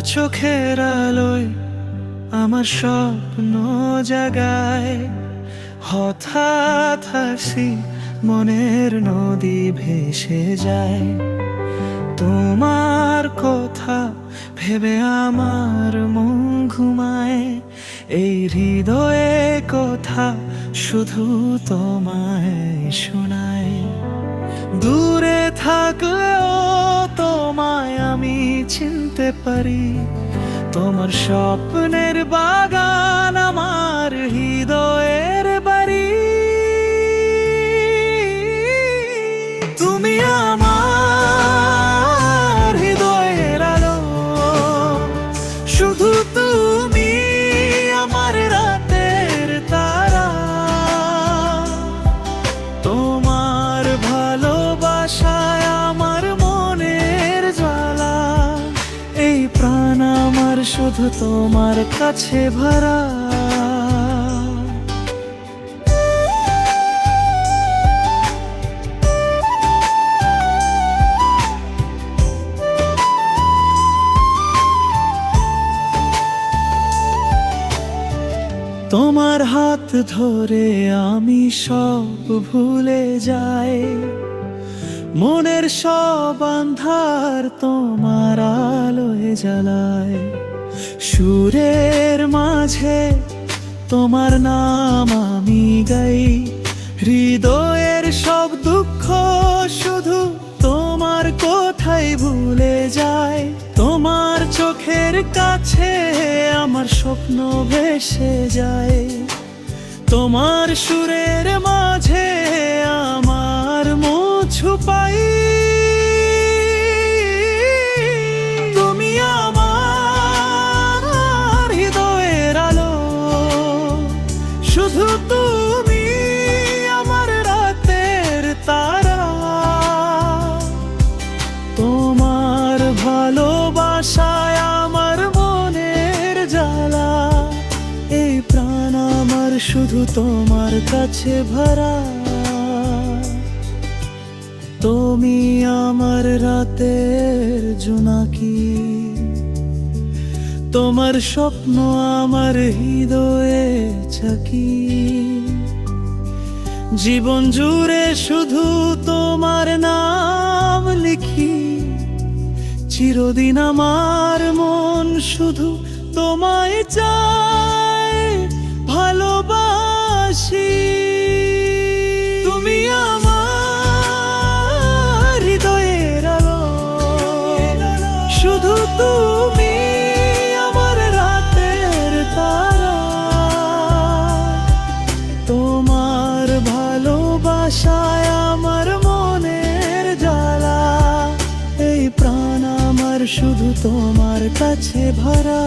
চোখের আলোয় আমার স্বপ্ন জাগায়, হঠাৎ হাসি মনের নদী ভেসে যায়। তোমার কথা ভেবে আমার মন ঘুমায়, এই হৃদয়ে কথা শুধু তোমায় শোনায়। দূরে থাকলেও তোমায় আমি চিনতে পারি, তোমার স্বপ্নের বাগান আমার হৃদয়ের বাড়ি। তুমি আমার হৃদয়ের আলো, শুধু তুমি আমার রাতের তারা। তোমার ভালোবাসায় আমার মনের জ্বালা, এই প্রাণ আমার শুধু তোমার কাছে ভরা। তোমার হাত ধরে আমি সব ভুলে যাই, মনের সব আন্ধার তোমার আলোয় জ্বালায়। সুরের মাঝে তোমার নাম আমি গাই, হৃদয়ের সব দুঃখ শুধু তোমার কথাই ভুলে যায়। তোমার চোখের কাছে আমার স্বপ্ন ভেসে যায়, তোমার সুরের মাঝে আমার মন ছুপাই। তুমি আমার হৃদয়ের আলো, শুধু তুমি আমার রাতের তারা। তোমার ভালোবাসায় আমার মনের জ্বালা, এই প্রাণ আমার শুধু তোমার কাছে ভরা। তুমি আমার রাতের জোনাকি, তোমার স্বপ্ন আমার হৃদয়ে চাকি। জীবন জুড়ে শুধু তোমার নাম লিখি, চিরদিন আমার মন শুধু তোমায় চায়, ভালোবাসি। তুমি আমার হৃদয়ের আলো, শুধু তুমি আমার রাতের তারা। তোমার ভালোবাসায় আমার মনের জ্বালা, এই প্রাণ আমার শুধু তোমার কাছে ভরা।